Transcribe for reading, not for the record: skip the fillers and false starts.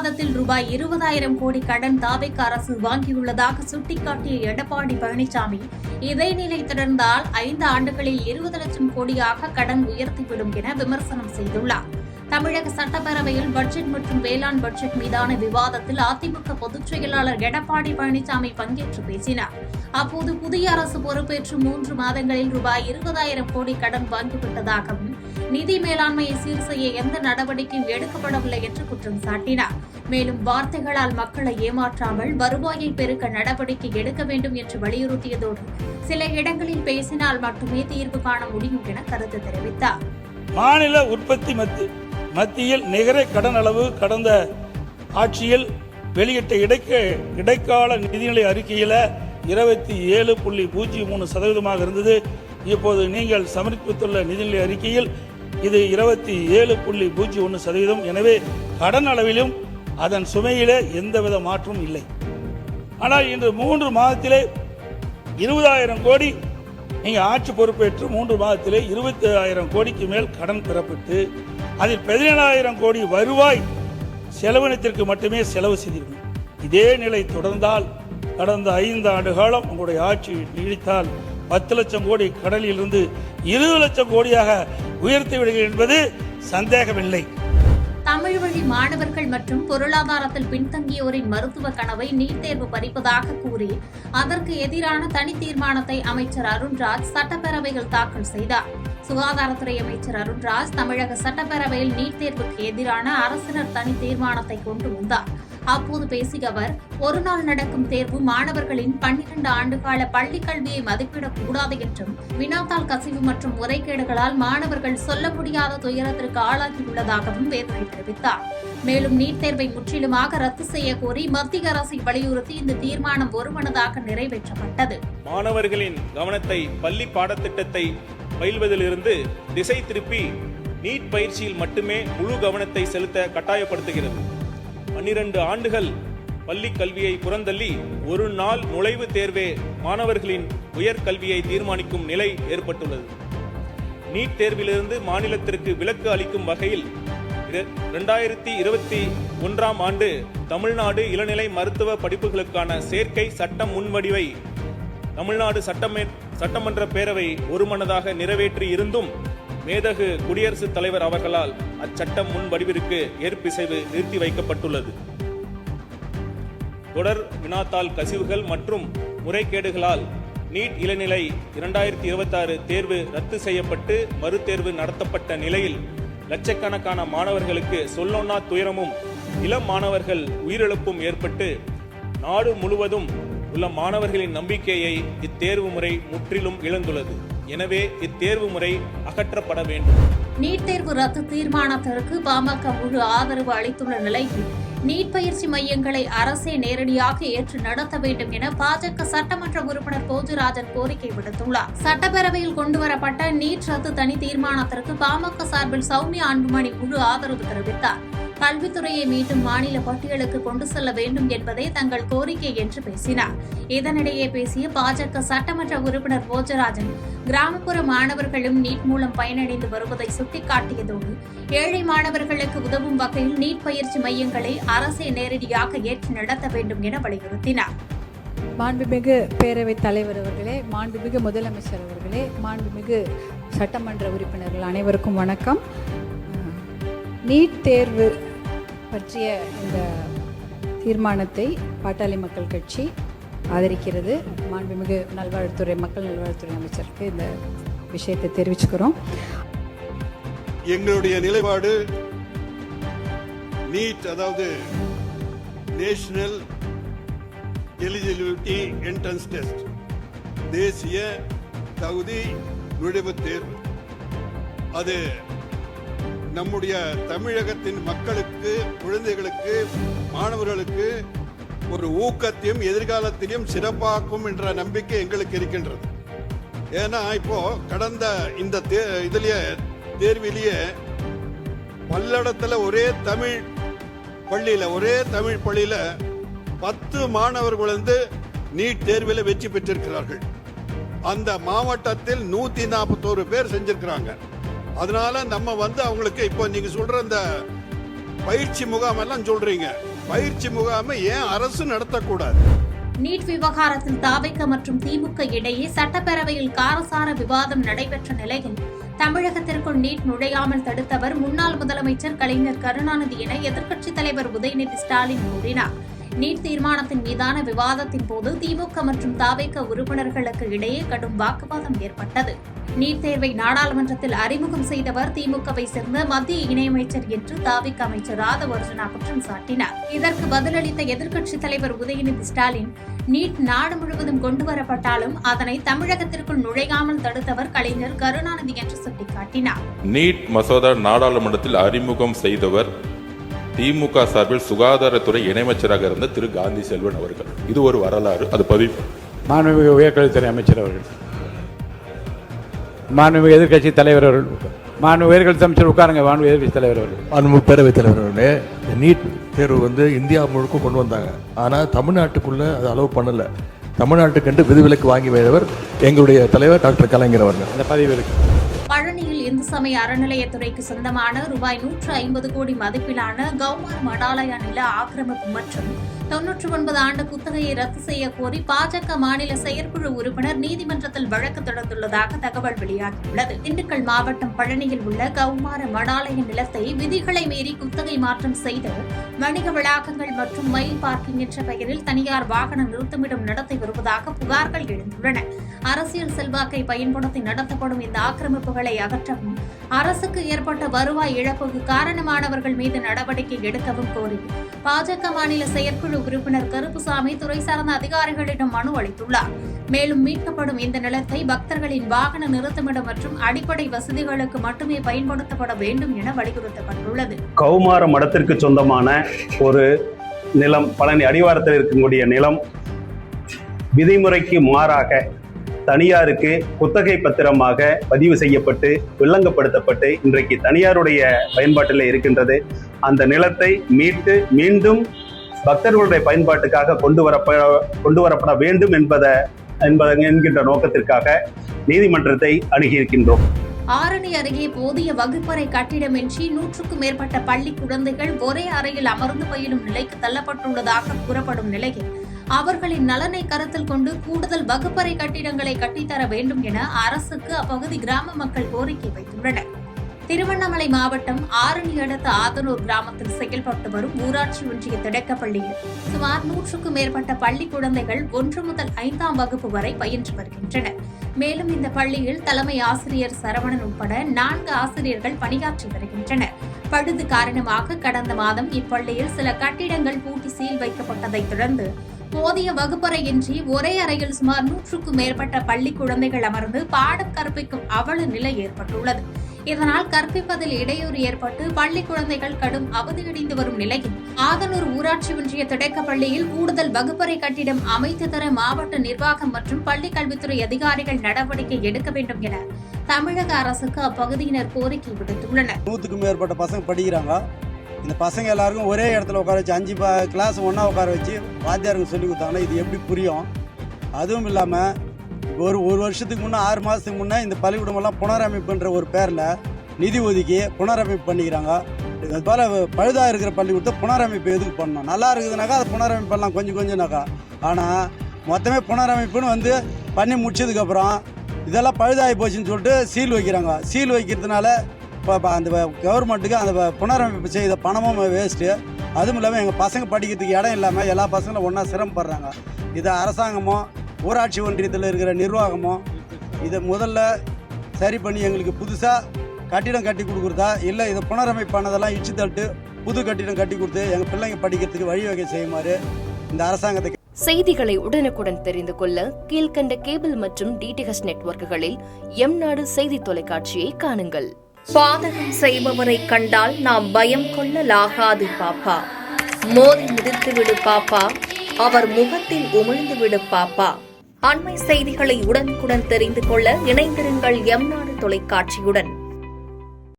மாதத்தில் ரூபாய் 20,000 கோடி கடன் தாவேக அரசு வாங்கியுள்ளதாக சுட்டிக்காட்டிய எடப்பாடி பழனிசாமி, இதே நிலை தொடர்ந்தால் 5 ஆண்டுகளில் 20 லட்சம் கோடியாக கடன் உயர்த்திவிடும் என விமர்சனம் செய்துள்ளார். தமிழக சட்டப்பேரவையில் பட்ஜெட் மற்றும் வேளாண் பட்ஜெட் மீதான விவாதத்தில் அதிமுக பொதுச் செயலாளர் எடப்பாடி பழனிசாமி பங்கேற்று பேசினார். அப்போது புதிய அரசு பொறுப்பேற்று 3 மாதங்களில் ரூபாய் 20,000 கோடி கடன் வாங்கிவிட்டதாகவும், நிதி மேலாண்மையை சீர் செய்ய எந்த நடவடிக்கையும் எடுக்கப்படவில்லை என்று குற்றம் சாட்டினார். மேலும் வார்த்தைகளால் மக்களை ஏமாற்றாமல் வருவாயை பெருக்க நடவடிக்கை எடுக்க வேண்டும் என்று வலியுறுத்தியதோடு, சில இடங்களில் பேசினால் மட்டுமே தீர்வு காண முடியும் என கருத்து தெரிவித்தார். மாநில உற்பத்தி மத்தியில் நிகர கடன் அளவு கடந்த ஆட்சியில் வெளியிட்ட இடைக்கால நிதிநிலை அறிக்கையில் 27.03% இருந்தது. இப்போது நீங்கள் சமர்ப்பித்துள்ள நிதிநிலை அறிக்கையில் இது 27.01%. எனவே கடன் அளவிலும் அதன் சுமையிலே எந்தவித மாற்றமும் இல்லை. ஆனால் இன்று 3 மாதத்திலே 20,000 கோடி நீங்கள் ஆட்சி பொறுப்பேற்று 3 மாதத்திலே 20,000 கோடிக்கு மேல் கடன் பெறப்பட்டு அதில் 17,000 கோடி வருவாய் செலவினத்திற்கு மட்டுமே செலவு செய்தீர்கள். இதே நிலை தொடர்ந்தால் கடந்த 5 ஆண்டு காலம் உங்களுடைய ஆட்சி நீடித்தால் 10 லட்சம் கோடி கடலில் இருந்து 20 லட்சம் கோடியாக உயர்த்தி விடுங்கள் என்பது சந்தேகமில்லை. தமிழ் வழி மாணவர்கள் மற்றும் பொருளாதாரத்தில் பின்தங்கியோரின் மருத்துவ கனவை நீட் தேர்வு பறிப்பதாக கூறி அதற்கு எதிரான தனி தீர்மானத்தை அமைச்சர் அருண்ராஜ் சட்டப்பேரவையில் தாக்கல் செய்தார். சுகாதாரத்துறை அமைச்சர் அருண்ராஜ் தமிழக சட்டப்பேரவையில் நீட் தேர்வுக்கு எதிரான அரசினர் தனி தீர்மானத்தை கொண்டு வந்தார். அப்போது பேசிய அவர், ஒரு நாள் நடக்கும் தேர்வு மாணவர்களின் 12 ஆண்டுகால பள்ளிக் கல்வியை மதிப்பிடக்கூடாது என்றும், வினாத்தாள் கசிவு மற்றும் முறைகேடுகளால் மாணவர்கள் சொல்ல முடியாத துயரத்திற்கு ஆளாகியுள்ளதாகவும் வேதனை தெரிவித்தார். மேலும் நீட் தேர்வை முற்றிலுமாக ரத்து செய்ய கோரி மத்திய அரசை வலியுறுத்தி இந்த தீர்மானம் ஒருமனதாக நிறைவேற்றப்பட்டது. மாணவர்களின் கவனத்தை பள்ளி பாடத்திட்டத்தை பயில்வதிலிருந்து திசை திருப்பி நீட் பயிற்சியில் மட்டுமே முழு கவனத்தை செலுத்த கட்டாயப்படுத்துகிறது. 12 ஆண்டுகள் பள்ளி கல்வியை புறந்தள்ளி ஒரு நாள் நுழைவுத் தேர்வே மாணவர்களின் உயர்கல்வியை தீர்மானிக்கும் நிலை ஏற்பட்டுள்ளது. நீட் தேர்விலிருந்து மாநிலத்திற்கு விலக்கு அளிக்கும் வகையில் 2021ஆம் ஆண்டு தமிழ்நாடு இளநிலை மருத்துவ படிப்புகளுக்கான சேர்க்கை சட்ட முன்வடிவை தமிழ்நாடு சட்டமன்ற பேரவை ஒருமனதாக நிறைவேற்றி இருந்தும் மேதகு குடியரசுத் தலைவர் அவர்களால் அச்சட்ட முன்வடிவிற்கு ஏற்பிசைவு நிறுத்தி வைக்கப்பட்டுள்ளது. தொடர் வினாத்தாள் கசிவுகள் மற்றும் முறைகேடுகளால் நீட் இளநிலை 2026 தேர்வு ரத்து செய்யப்பட்டு மறுதேர்வு நடத்தப்பட்ட நிலையில் லட்சக்கணக்கான மாணவர்களுக்கு சொல்லொன்னா துயரமும் இளம் மாணவர்கள் உயிரிழப்பும் ஏற்பட்டு நாடு முழுவதும் உள்ள மாணவர்களின் நம்பிக்கையை இத்தேர்வு முறை முற்றிலும் இழந்துள்ளது. எனவே இத்தேர்வு முறை அகற்றப்பட வேண்டும். நீட் தேர்வு ரத்து தீர்மானத்திற்கு பாமக முழு ஆதரவு அளித்துள்ள நிலையில் நீட் பயிற்சி மையங்களை அரசே நேரடியாக ஏற்று நடத்த வேண்டும் என பாஜக சட்டமன்ற உறுப்பினர் போஜராஜன் கோரிக்கை விடுத்துள்ளார். சட்டப்பேரவையில் கொண்டுவரப்பட்ட நீட் ரத்து தனி தீர்மானத்திற்கு பாமக சார்பில் சௌமியா அன்புமணி முழு ஆதரவு தெரிவித்தார். கல்வித்துறையை மீண்டும் மாநில பட்டியலுக்கு கொண்டு செல்ல வேண்டும் என்பதே தங்கள் கோரிக்கை என்று பேசினார். இதனிடையே பேசிய பாஜக சட்டமன்ற உறுப்பினர் போஜராஜன், கிராமப்புற மாணவர்களும் நீட் மூலம் பயனடைந்து வருவதை சுட்டிக்காட்டியதோடு, ஏழை மாணவர்களுக்கு உதவும் வகையில் நீட் பயிற்சி மையங்களை அரசே நேரடியாக ஏற்று நடத்த வேண்டும் என வலியுறுத்தினார். மாண்புமிகு பேரவைத் தலைவர் அவர்களே, மாண்புமிகு முதலமைச்சர் அவர்களே, மாண்புமிகு சட்டமன்ற உறுப்பினர்கள் அனைவருக்கும் வணக்கம். நீட் தேர்வு பற்றிய இந்த தீர்மானத்தை பாட்டாளி மக்கள் கட்சி ஆதரிக்கிறது. மாண்புமிகு மக்கள் நல்வாழ்வுத்துறை அமைச்சருக்கு இந்த விஷயத்தை தெரிவிச்சுக்கிறோம். எங்களுடைய நிலைப்பாடு நீட், அதாவது நேஷனல் எலிஜிபிலிட்டி என்ட்ரன்ஸ் டெஸ்ட், தேசிய தகுதி நுழைவுத் தேர்வு, அது நம்முடைய தமிழகத்தின் மக்களுக்கு, குழந்தைகளுக்கு, மாணவர்களுக்கு ஒரு ஊக்கத்தையும் எதிர்காலத்திலையும் சிறப்பாக்கும் என்ற நம்பிக்கை எங்களுக்கு இருக்கின்றது. ஏன்னா இப்போ கடந்த இந்த தேர்விலேயே பல்லடத்தில் ஒரே தமிழ் பள்ளியில 10 மாணவர்கள் வந்து நீட் தேர்வில் வெற்றி பெற்றிருக்கிறார்கள். அந்த மாவட்டத்தில் 141 பேர் செஞ்சிருக்கிறாங்க. அதனால நம்ம வந்து அவங்களுக்கு இப்போ நீங்க சொல்ற இந்த பயிற்சி முகாம் எல்லாம் சொல்றீங்க, பயிற்சி முகாமை ஏன் அரசு நடத்தக்கூடாது? நீட் விவகாரத்தில் தாவேக மற்றும் திமுக இடையே சட்டப்பேரவையில் காரசார விவாதம் நடைபெற்ற நிலையில் தமிழகத்திற்குள் நீட் நுழையாமல் தடுத்தவர் முன்னாள் முதலமைச்சர் கலைஞர் கருணாநிதி என எதிர்க்கட்சித் தலைவர் உதயநிதி ஸ்டாலின் கூறினார். நீட் தீர்மானத்தின் மீதான விவாதத்தின் போது திமுக மற்றும் தாவேக உறுப்பினர்களுக்கு இடையே கடும் வாக்குவாதம் ஏற்பட்டது. நீட் தேர்வை நாடாளுமன்றத்தில் அறிமுகம் செய்தவர் திமுகவை சேர்ந்த மத்திய இணையமைச்சர் என்று தாவேக அமைச்சர் ராதவ் அர்ஜுனா குற்றம் சாட்டினார். இதற்கு பதிலளித்த எதிர்க்கட்சித் தலைவர் உதயநிதி ஸ்டாலின், நீட் நாடு முழுவதும் கொண்டுவரப்பட்டாலும் அதனை தமிழகத்திற்குள் நுழையாமல் தடுத்தவர் கலைஞர் கருணாநிதி என்று சுட்டிக்காட்டினார். நீட் மசோதா நாடாளுமன்றத்தில் அறிமுகம் செய்தவர் திமுக சார்பில் சுகாதாரத்துறை இணையமைச்சராக இருந்த திரு காந்தி செல்வன் அவர்கள். இது ஒரு வரலாறு, அது பதிவு. மாண்புமிகு உயர்கல்வித்துறை அமைச்சர் அவர்கள், மாண்புமிகு எதிர்க்கட்சி தலைவர் அவர்கள், மாண்புமிகு உயர்கல்வி அமைச்சர் உட்காருங்க. மாண்புமிகு எதிர்க்கட்சி தலைவர் அவர்கள், மாண்புமிகு பேரவைத் தலைவர் அவர்களே, நீட் தேர்வு இந்தியா முழுக்க கொண்டு வந்தாங்க. ஆனால் தமிழ்நாட்டுக்குள்ள அது அலோவ் பண்ணல. தமிழ்நாட்டுக்கென்று விதிவிலக்கு வாங்கி வைத்தவர் எங்களுடைய தலைவர் டாக்டர் கலைஞர் அவர்கள். அந்த பதிவு இருக்கு. பழனியில் இந்து சமய அறநிலையத்துறைக்கு சொந்தமான ரூபாய் 150 கோடி மதிப்பிலான கௌமார் மடாலயா நில ஆக்கிரமிப்பு மற்றும் 99 ஆண்டு குத்தகையை ரத்து செய்ய கோரி பாஜக மாநில செயற்குழு உறுப்பினர் நீதிமன்றத்தில் வழக்கு தொடர்ந்துள்ளதாக தகவல் வெளியாகியுள்ளது. திண்டுக்கல் மாவட்டம் பழனியில் உள்ள கௌமார மடாலய நிலத்தை விதிகளை மீறி குத்தகை மாற்றம் செய்து வணிக வளாகங்கள் மற்றும் மயில் பார்க்கிங் என்ற பெயரில் தனியார் வாகன நிறுத்தமிடம் நடத்தி வருவதாக புகார்கள் எழுந்துள்ளன. அரசியல் செல்வாக்கை பயன்படுத்தி நடத்தப்படும் இந்த ஆக்கிரமிப்புகளை அகற்றவும் அரசுக்கு ஏற்பட்ட வருவாய் இழப்புக்கு காரணமானவர்கள் மீது நடவடிக்கை எடுக்கவும் கோரி பாஜக மாநில செயற்குழு உறுப்பினர் கருப்புசாமி துறை சார்ந்த அதிகாரிகளிடம் மனு அளித்துள்ளார். மேலும் மீட்கப்படும் இந்த நிலத்தை பக்தர்களின் வாகன நிறுத்தமிடம் மற்றும் அடிப்படை வசதிகளுக்கு மட்டுமே பயன்படுத்தப்பட வேண்டும் என வலியுறுத்தப்பட்டுள்ளது. கௌமார மடத்திற்கு சொந்தமான ஒரு நிலம், பழனி அடிவாரத்தில் இருக்கக்கூடிய நிலம் விதிமுறைக்கு மாறாக தனியாருக்கு குத்தகை பத்திரமாக பதிவு செய்யப்பட்டு வில்லங்கப்படுத்தப்பட்டு இன்றைக்கு தனியாருடைய பயன்பாட்டில் இருக்கின்றது. அந்த நிலத்தை மீட்டு மீண்டும் பக்தர்களுடைய பயன்பாட்டுக்காக கொண்டு வரப்பட வேண்டும் என்கின்ற நோக்கத்திற்காக நீதிமன்றத்தை அணுகியிருக்கின்றோம். ஆரணி அருகே போதிய வகுப்பறை கட்டிடமின்றி 100க்கும் மேற்பட்ட பள்ளி குழந்தைகள் ஒரே அறையில் அமர்ந்து பயிலும் நிலைக்கு தள்ளப்பட்டுள்ளதாக கூறப்படும் நிலையில் அவர்களின் நலனை கருத்தில் கொண்டு கூடுதல் வகுப்பறை கட்டிடங்களை கட்டித்தர வேண்டும் என அரசுக்கு அப்பகுதி கிராம மக்கள் கோரிக்கை வைத்துள்ளனர். திருவண்ணாமலை மாவட்டம் ஆரணி அடுத்த ஆதனூர் கிராமத்தில் செயல்பட்டு வரும் ஊராட்சி ஒன்றிய தொடக்கப்பள்ளியில் சுமார் 100க்கும் மேற்பட்ட பள்ளி குழந்தைகள் 1 முதல் 5ஆம் வகுப்பு வரை பயின்று வருகின்றனர். மேலும் இந்த பள்ளியில் தலைமை ஆசிரியர் சரவணன் உட்பட 4 ஆசிரியர்கள் பணியாற்றி வருகின்றனர். பழுது காரணமாக கடந்த மாதம் இப்பள்ளியில் சில கட்டிடங்கள் பூட்டி சீல் வைக்கப்பட்டதைத் தொடர்ந்து போதிய வகுப்பறையின்றி ஒரே அறையில் சுமார் 100க்கும் மேற்பட்ட பள்ளி குழந்தைகள் அமர்ந்து பாடம் கற்பிக்கும் அவல நிலை ஏற்பட்டுள்ளது. இதனால் கற்பிப்பதில் இடையூறு ஏற்பட்டு பள்ளி குழந்தைகள் கடும் அவதியடைந்து வரும் நிலையில் ஆதனூர் ஊராட்சி ஒன்றிய தொடக்கப்பள்ளியில் கூடுதல் வகுப்பறை கட்டிடம் அமைத்து தர மாவட்ட நிர்வாகம் மற்றும் பள்ளி கல்வித்துறை அதிகாரிகள் நடவடிக்கை எடுக்க வேண்டும் என தமிழக அரசுக்கு அப்பகுதியினர் கோரிக்கை விடுத்துள்ளனர். 100க்கும் மேற்பட்ட பசங்க படிக்கிறாங்க. இந்த பசங்க எல்லாருக்கும் ஒரே இடத்துல உட்கார வச்சு 5 கிளாஸ் ஒன்றா உட்கார வச்சு வாத்தியாருங்க சொல்லி கொடுத்தாங்கன்னா இது எப்படி புரியும்? அதுவும் இல்லாமல் ஒரு வருஷத்துக்கு முன்னே 6 மாதத்துக்கு முன்னே இந்த பள்ளிக்கூடமெல்லாம் புனரமைப்புன்ற ஒரு பேரில் நிதி ஒதுக்கி புனரமைப்பு பண்ணிக்கிறாங்க. அது போல் பழுதாக இருக்கிற பள்ளிக்கூடத்தை புனரமைப்பு எதுக்கு பண்ணணும்? நல்லா இருக்குதுனாக்கா அதை புனரமைப்பு பண்ணலாம் கொஞ்சம்னாக்கா. ஆனால் மொத்தமே புனரமைப்புன்னு பண்ணி முடிச்சதுக்கப்புறம் இதெல்லாம் பழுதாகி போச்சுன்னு சொல்லிட்டு சீல் வைக்கிறாங்க. சீல் வைக்கிறதுனால இப்போ அந்த கவர்மெண்ட்டுக்கு அந்த புனரமைப்பு செய்த பணமும் வேஸ்ட்டு. அதுவும் இல்லாமல் எங்கள் பசங்க படிக்கிறதுக்கு இடம் இல்லாமல் எல்லா பசங்களும் ஒன்றா சிரமப்படுறாங்க. இதை அரசாங்கமோ ஊராட்சி ஒன்றியத்தில் இருக்கிற நிர்வாகமோ இதை முதல்ல சரி பண்ணி எங்களுக்கு புதுசாக கட்டிடம் கட்டி கொடுக்குறதா, இல்லை இதை புனரமைப்பு பண்ணதெல்லாம் இடிச்சு தட்டு புது கட்டிடம் கட்டி கொடுத்து எங்கள் பிள்ளைங்க படிக்கிறதுக்கு வழிவகை செய்யுமாறு இந்த அரசாங்கத்தை. செய்திகளை உடனுக்குடன் தெரிந்து கொள்ள கீழ்கண்ட கேபிள் மற்றும் டிடிஹெச் நெட்வொர்க்குகளில் எம்நாடு செய்தி தொலைக்காட்சியை காணுங்கள். பாதகம் செய்பவரை கண்டால் நாம் பயம் கொள்ளலாகாது பாப்பா. மோதி மிதித்துவிடு பாப்பா, அவர் முகத்தில் உமிழ்ந்து விடு பாப்பா. அண்மை செய்திகளை உடனுக்குடன் தெரிந்து கொள்ள இணைந்திருங்கள் எம்நாடு தொலைக்காட்சியுடன்.